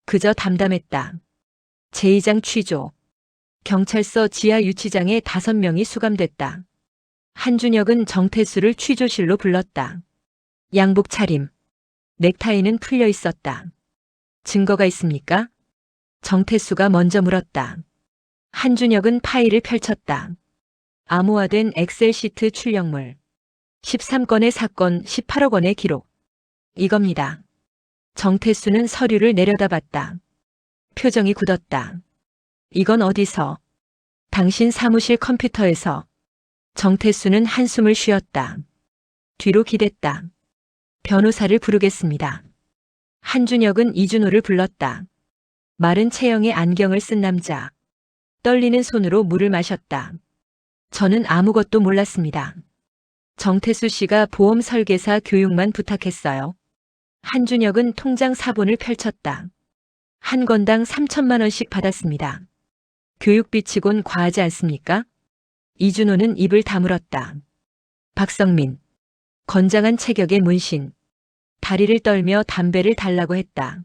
그저 담담했다. 제2장 취조. 경찰서 지하 유치장에 5명이 수감됐다. 한준혁은 정태수를 취조실로 불렀다. 양복 차림. 넥타이는 풀려 있었다. 증거가 있습니까? 정태수가 먼저 물었다. 한준혁은 파일을 펼쳤다. 암호화된 엑셀 시트 출력물. 13건의 사건, 18억 원의 기록. 이겁니다. 정태수는 서류를 내려다봤다. 표정이 굳었다. 이건 어디서? 당신 사무실 컴퓨터에서. 정태수는 한숨을 쉬었다. 뒤로 기댔다. 변호사를 부르겠습니다. 한준혁은 이준호를 불렀다. 마른 체형의 안경을 쓴 남자. 떨리는 손으로 물을 마셨다. 저는 아무것도 몰랐습니다. 정태수 씨가 보험 설계사 교육만 부탁했어요. 한준혁은 통장 사본을 펼쳤다. 한 건당 3천만 원씩 받았습니다. 교육비치곤 과하지 않습니까? 이준호는 입을 다물었다. 박성민. 건장한 체격의 문신. 다리를 떨며 담배를 달라고 했다.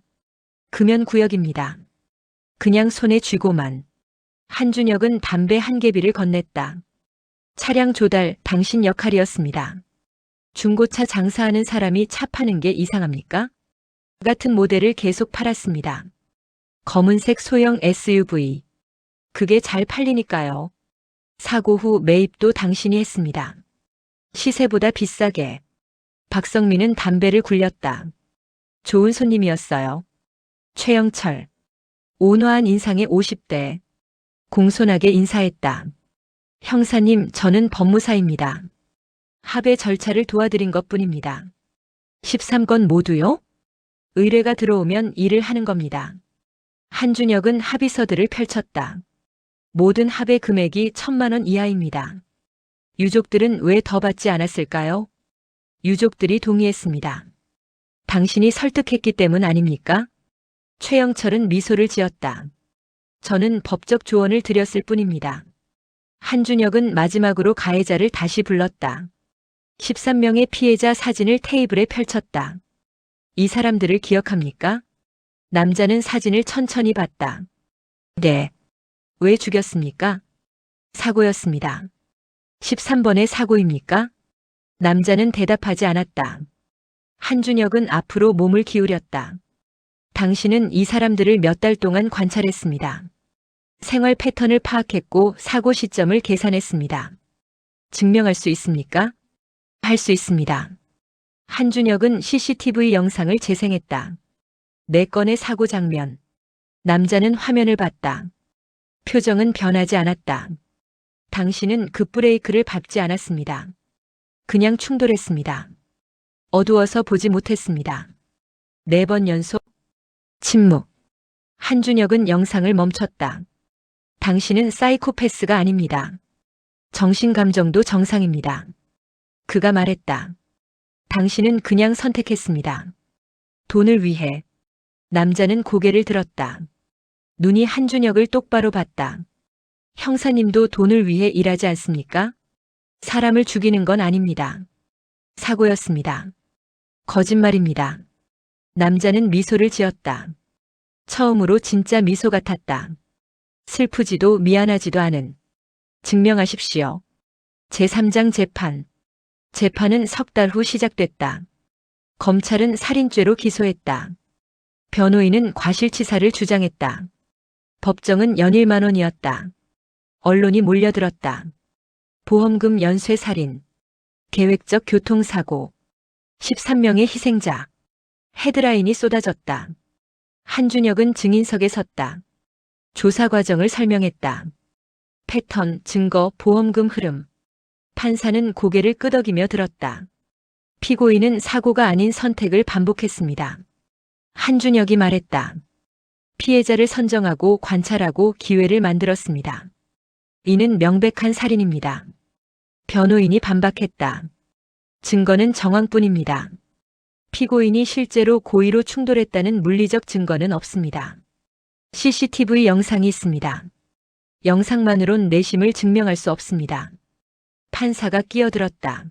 금연 구역입니다. 그냥 손에 쥐고만. 한준혁은 담배 한 개비를 건넸다. 차량 조달 당신 역할이었습니다. 중고차 장사하는 사람이 차 파는 게 이상합니까? 같은 모델을 계속 팔았습니다. 검은색 소형 SUV. 그게 잘 팔리니까요. 사고 후 매입도 당신이 했습니다. 시세보다 비싸게. 박성민은 담배를 굴렸다. 좋은 손님이었어요. 최영철. 온화한 인상의 50대. 공손하게 인사했다. 형사님, 저는 법무사입니다. 합의 절차를 도와드린 것뿐입니다. 13건 모두요? 의뢰가 들어오면 일을 하는 겁니다. 한준혁은 합의서들을 펼쳤다. 모든 합의 금액이 1,000만 원 이하입니다. 유족들은 왜 더 받지 않았을까요? 유족들이 동의했습니다. 당신이 설득했기 때문 아닙니까? 최영철은 미소를 지었다. 저는 법적 조언을 드렸을 뿐입니다. 한준혁은 마지막으로 가해자를 다시 불렀다. 13명의 피해자 사진을 테이블에 펼쳤다. 이 사람들을 기억합니까? 남자는 사진을 천천히 봤다. 네. 왜 죽였습니까? 사고였습니다. 13번의 사고입니까? 남자는 대답하지 않았다. 한준혁은 앞으로 몸을 기울였다. 당신은 이 사람들을 몇 달 동안 관찰했습니다. 생활 패턴을 파악했고 사고 시점을 계산했습니다. 증명할 수 있습니까? 할 수 있습니다. 한준혁은 CCTV 영상을 재생했다. 4건의 사고 장면. 남자는 화면을 봤다. 표정은 변하지 않았다. 당신은 급브레이크를 밟지 않았습니다. 그냥 충돌했습니다. 어두워서 보지 못했습니다. 4번 연속. 침묵. 한준혁은 영상을 멈췄다. 당신은 사이코패스가 아닙니다. 정신감정도 정상입니다. 그가 말했다. 당신은 그냥 선택했습니다. 돈을 위해. 남자는 고개를 들었다. 눈이 한준혁을 똑바로 봤다. 형사님도 돈을 위해 일하지 않습니까? 사람을 죽이는 건 아닙니다. 사고였습니다. 거짓말입니다. 남자는 미소를 지었다. 처음으로 진짜 미소 같았다. 슬프지도 미안하지도 않은. 증명하십시오. 제3장 재판. 재판은 3달 후 시작됐다. 검찰은 살인죄로 기소했다. 변호인은 과실치사를 주장했다. 법정은 연일 10,000원이었다. 언론이 몰려들었다. 보험금 연쇄살인. 계획적 교통사고. 13명의 희생자. 헤드라인이 쏟아졌다. 한준혁은 증인석에 섰다. 조사 과정을 설명했다. 패턴, 증거, 보험금 흐름. 판사는 고개를 끄덕이며 들었다. 피고인은 사고가 아닌 선택을 반복했습니다. 한준혁이 말했다. 피해자를 선정하고 관찰하고 기회를 만들었습니다. 이는 명백한 살인입니다. 변호인이 반박했다. 증거는 정황뿐입니다. 피고인이 실제로 고의로 충돌했다는 물리적 증거는 없습니다. CCTV 영상이 있습니다. 영상만으론 내심을 증명할 수 없습니다. 판사가 끼어들었다.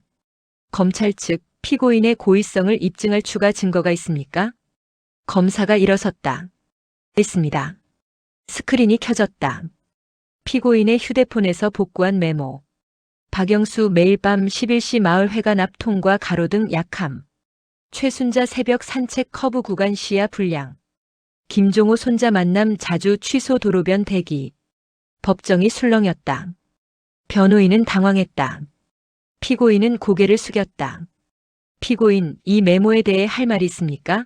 검찰 측 피고인의 고의성을 입증할 추가 증거가 있습니까? 검사가 일어섰다. 있습니다. 스크린이 켜졌다. 피고인의 휴대폰에서 복구한 메모. 박영수 매일 밤 11시 마을회관 앞 통과 가로등 약함. 최순자 새벽 산책 커브 구간 시야 불량. 김종호 손자 만남 자주 취소 도로변 대기. 법정이 술렁였다. 변호인은 당황했다. 피고인은 고개를 숙였다. 피고인, 이 메모에 대해 할 말이 있습니까?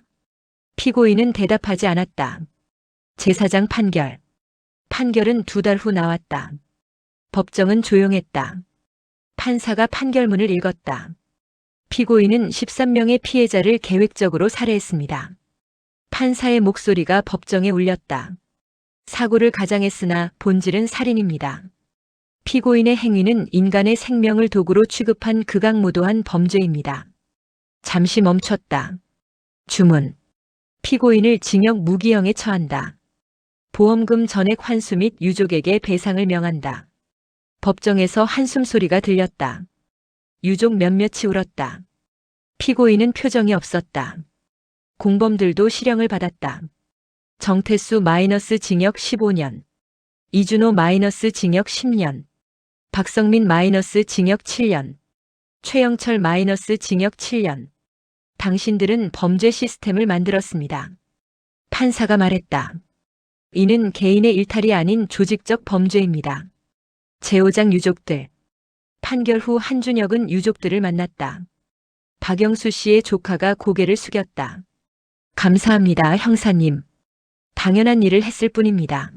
피고인은 대답하지 않았다. 제4장 판결. 판결은 2달 후 나왔다. 법정은 조용했다. 판사가 판결문을 읽었다. 피고인은 13명의 피해자를 계획적으로 살해했습니다. 판사의 목소리가 법정에 울렸다. 사고를 가장했으나 본질은 살인입니다. 피고인의 행위는 인간의 생명을 도구로 취급한 극악무도한 범죄입니다. 잠시 멈췄다. 주문. 피고인을 징역 무기형에 처한다. 보험금 전액 환수 및 유족에게 배상을 명한다. 법정에서 한숨 소리가 들렸다. 유족 몇몇이 울었다. 피고인은 표정이 없었다. 공범들도 실형을 받았다. 정태수 마이너스 징역 15년, 이준호 마이너스 징역 10년, 박성민 마이너스 징역 7년, 최영철 마이너스 징역 7년. 당신들은 범죄 시스템을 만들었습니다. 판사가 말했다. 이는 개인의 일탈이 아닌 조직적 범죄입니다. 제5장 유족들. 판결 후 한준혁은 유족들을 만났다. 박영수 씨의 조카가 고개를 숙였다. 감사합니다, 형사님. 당연한 일을 했을 뿐입니다.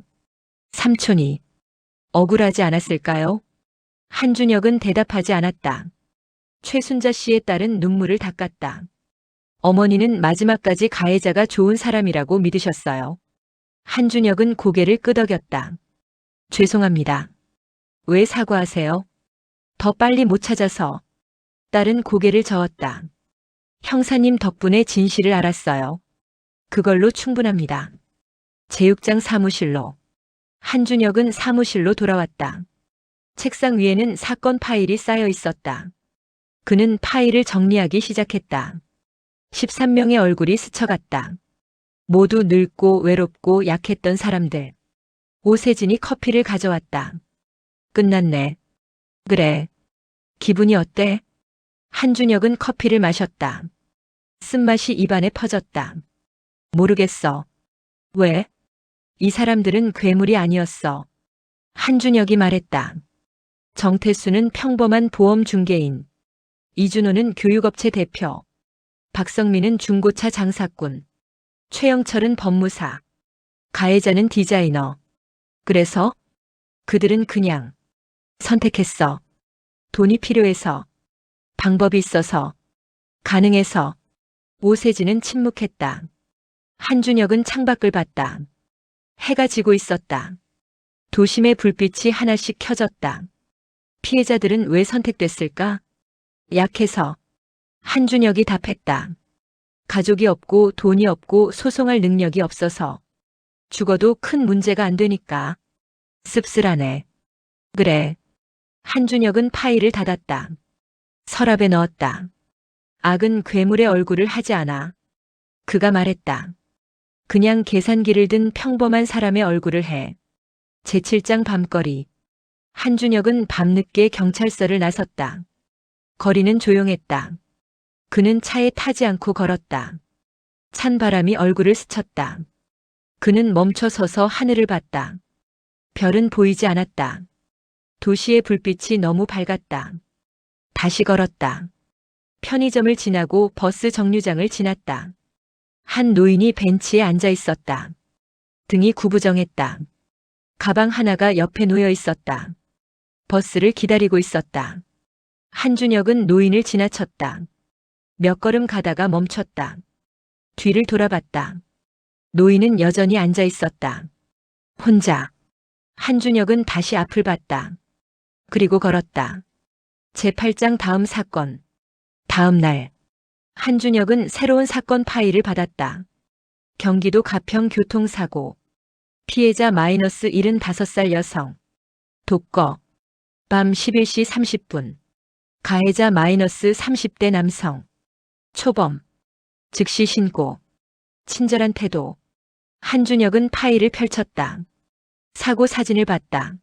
삼촌이 억울하지 않았을까요? 한준혁은 대답하지 않았다. 최순자 씨의 딸은 눈물을 닦았다. 어머니는 마지막까지 가해자가 좋은 사람이라고 믿으셨어요. 한준혁은 고개를 끄덕였다. 죄송합니다. 왜 사과하세요? 더 빨리 못 찾아서. 딸은 고개를 저었다. 형사님 덕분에 진실을 알았어요. 그걸로 충분합니다. 제6장 사무실로. 한준혁은 사무실로 돌아왔다. 책상 위에는 사건 파일이 쌓여 있었다. 그는 파일을 정리하기 시작했다. 13명의 얼굴이 스쳐갔다. 모두 늙고 외롭고 약했던 사람들. 오세진이 커피를 가져왔다. 끝났네. 그래. 기분이 어때? 한준혁은 커피를 마셨다. 쓴맛이 입안에 퍼졌다. 모르겠어. 왜? 이 사람들은 괴물이 아니었어. 한준혁이 말했다. 정태수는 평범한 보험 중개인. 이준호는 교육업체 대표. 박성민은 중고차 장사꾼. 최영철은 법무사. 가해자는 디자이너. 그래서 그들은 그냥 선택했어. 돈이 필요해서. 방법이 있어서. 가능해서. 오세진은 침묵했다. 한준혁은 창밖을 봤다. 해가 지고 있었다. 도심의 불빛이 하나씩 켜졌다. 피해자들은 왜 선택됐을까? 약해서. 한준혁이 답했다. 가족이 없고 돈이 없고 소송할 능력이 없어서. 죽어도 큰 문제가 안 되니까. 씁쓸하네. 그래. 한준혁은 파일을 닫았다. 서랍에 넣었다. 악은 괴물의 얼굴을 하지 않아. 그가 말했다. 그냥 계산기를 든 평범한 사람의 얼굴을 해. 제7장 밤거리. 한준혁은 밤늦게 경찰서를 나섰다. 거리는 조용했다. 그는 차에 타지 않고 걸었다. 찬 바람이 얼굴을 스쳤다. 그는 멈춰 서서 하늘을 봤다. 별은 보이지 않았다. 도시의 불빛이 너무 밝았다. 다시 걸었다. 편의점을 지나고 버스 정류장을 지났다. 한 노인이 벤치에 앉아 있었다. 등이 구부정했다. 가방 하나가 옆에 놓여 있었다. 버스를 기다리고 있었다. 한준혁은 노인을 지나쳤다. 몇 걸음 가다가 멈췄다. 뒤를 돌아봤다. 노인은 여전히 앉아 있었다. 혼자. 한준혁은 다시 앞을 봤다. 그리고 걸었다. 제8장 다음 사건. 다음 날. 한준혁은 새로운 사건 파일을 받았다. 경기도 가평 교통사고. 피해자 마이너스 75살 여성. 독거. 밤 11시 30분. 가해자 마이너스 30대 남성. 초범. 즉시 신고. 친절한 태도. 한준혁은 파일을 펼쳤다. 사고 사진을 봤다.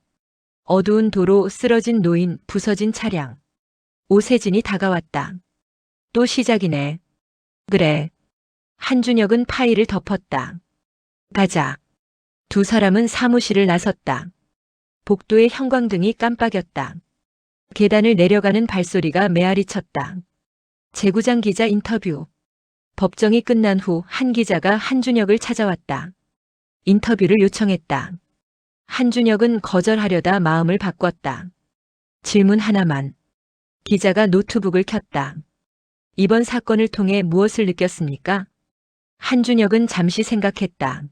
어두운 도로, 쓰러진 노인, 부서진 차량. 오세진이 다가왔다. 또 시작이네. 그래. 한준혁은 파일을 덮었다. 가자. 두 사람은 사무실을 나섰다. 복도의 형광등이 깜빡였다. 계단을 내려가는 발소리가 메아리 쳤다. 제구장 기자 인터뷰. 법정이 끝난 후 한 기자가 한준혁을 찾아왔다. 인터뷰를 요청했다. 한준혁은 거절하려다 마음을 바꿨다. 질문 하나만. 기자가 노트북을 켰다. 이번 사건을 통해 무엇을 느꼈습니까? 한준혁은 잠시 생각했다.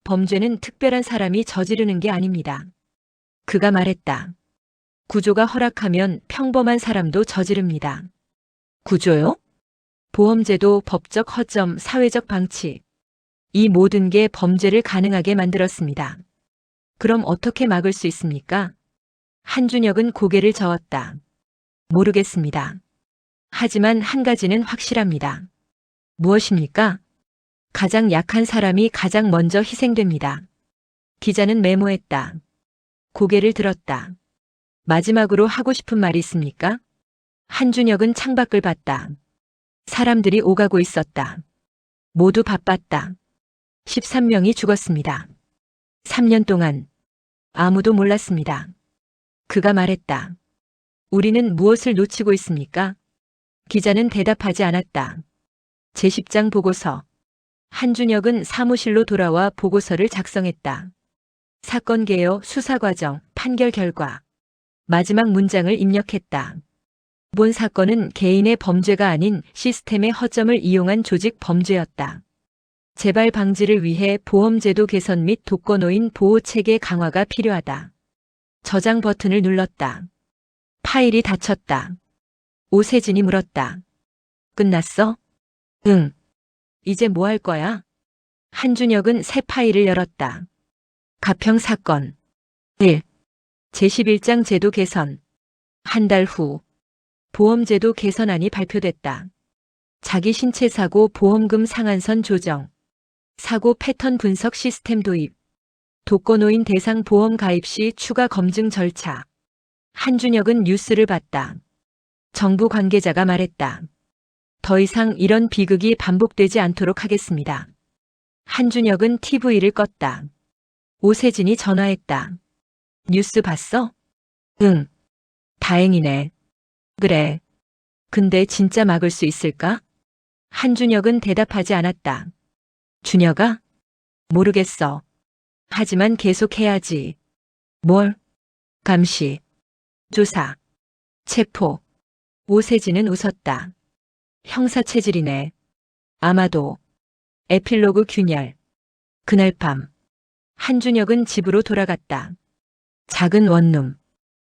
범죄는 특별한 사람이 저지르는 게 아닙니다. 그가 말했다. 구조가 허락하면 평범한 사람도 저지릅니다. 구조요? 보험제도, 법적 허점, 사회적 방치. 이 모든 게 범죄를 가능하게 만들었습니다. 그럼 어떻게 막을 수 있습니까? 한준혁은 고개를 저었다. 모르겠습니다. 하지만 한 가지는 확실합니다. 무엇입니까? 가장 약한 사람이 가장 먼저 희생됩니다. 기자는 메모했다. 고개를 들었다. 마지막으로 하고 싶은 말이 있습니까? 한준혁은 창밖을 봤다. 사람들이 오가고 있었다. 모두 바빴다. 13명이 죽었습니다. 3년 동안 아무도 몰랐습니다. 그가 말했다. 우리는 무엇을 놓치고 있습니까? 기자는 대답하지 않았다. 제10장 보고서. 한준혁은 사무실로 돌아와 보고서를 작성했다. 사건 개요, 수사 과정, 판결 결과. 마지막 문장을 입력했다. 본 사건은 개인의 범죄가 아닌 시스템의 허점을 이용한 조직 범죄였다. 재발 방지를 위해 보험제도 개선 및 독거노인 보호 체계 강화가 필요하다. 저장 버튼을 눌렀다. 파일이 닫혔다. 오세진이 물었다. 끝났어? 응. 이제 뭐 할 거야? 한준혁은 새 파일을 열었다. 가평 사건 1. 제11장 제도 개선. 한 달 후 보험제도 개선안이 발표됐다. 자기 신체 사고 보험금 상한선 조정. 사고 패턴 분석 시스템 도입. 독거노인 대상 보험 가입 시 추가 검증 절차. 한준혁은 뉴스를 봤다. 정부 관계자가 말했다. 더 이상 이런 비극이 반복되지 않도록 하겠습니다. 한준혁은 TV를 껐다. 오세진이 전화했다. 뉴스 봤어? 응. 다행이네. 그래. 근데 진짜 막을 수 있을까? 한준혁은 대답하지 않았다. 준혁아? 모르겠어. 하지만 계속해야지. 뭘? 감시. 조사. 체포. 오세진은 웃었다. 형사체질이네. 아마도. 에필로그 균열. 그날 밤. 한준혁은 집으로 돌아갔다. 작은 원룸.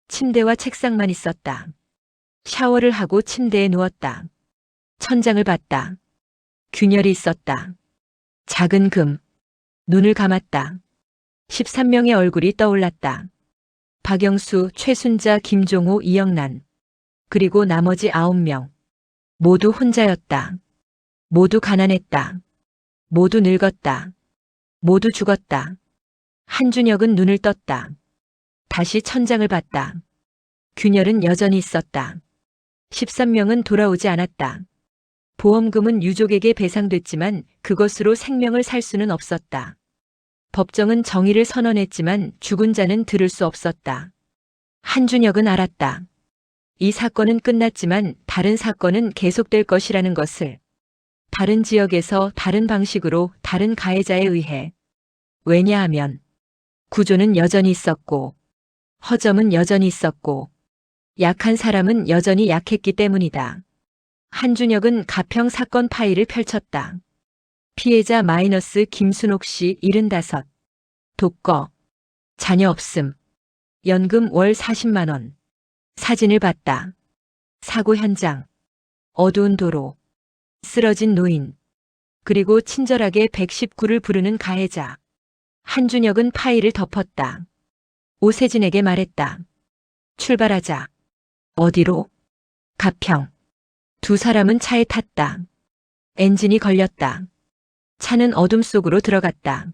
침대와 책상만 있었다. 샤워를 하고 침대에 누웠다. 천장을 봤다. 균열이 있었다. 작은 금. 눈을 감았다. 13명의 얼굴이 떠올랐다. 박영수, 최순자, 김종호, 이영란. 그리고 나머지 9명. 모두 혼자였다. 모두 가난했다. 모두 늙었다. 모두 죽었다. 한준혁은 눈을 떴다. 다시 천장을 봤다. 균열은 여전히 있었다. 13명은 돌아오지 않았다. 보험금은 유족에게 배상됐지만 그것으로 생명을 살 수는 없었다. 법정은 정의를 선언했지만 죽은 자는 들을 수 없었다. 한준혁은 알았다. 이 사건은 끝났지만 다른 사건은 계속될 것이라는 것을. 다른 지역에서 다른 방식으로 다른 가해자에 의해. 왜냐하면 구조는 여전히 있었고 허점은 여전히 있었고 약한 사람은 여전히 약했기 때문이다. 한준혁은 가평 사건 파일을 펼쳤다. 피해자 마이너스 김순옥 씨 75. 독거. 자녀 없음. 연금 월 40만 원. 사진을 봤다. 사고 현장. 어두운 도로. 쓰러진 노인. 그리고 친절하게 119를 부르는 가해자. 한준혁은 파일을 덮었다. 오세진에게 말했다. 출발하자. 어디로? 가평. 두 사람은 차에 탔다. 엔진이 걸렸다. 차는 어둠 속으로 들어갔다.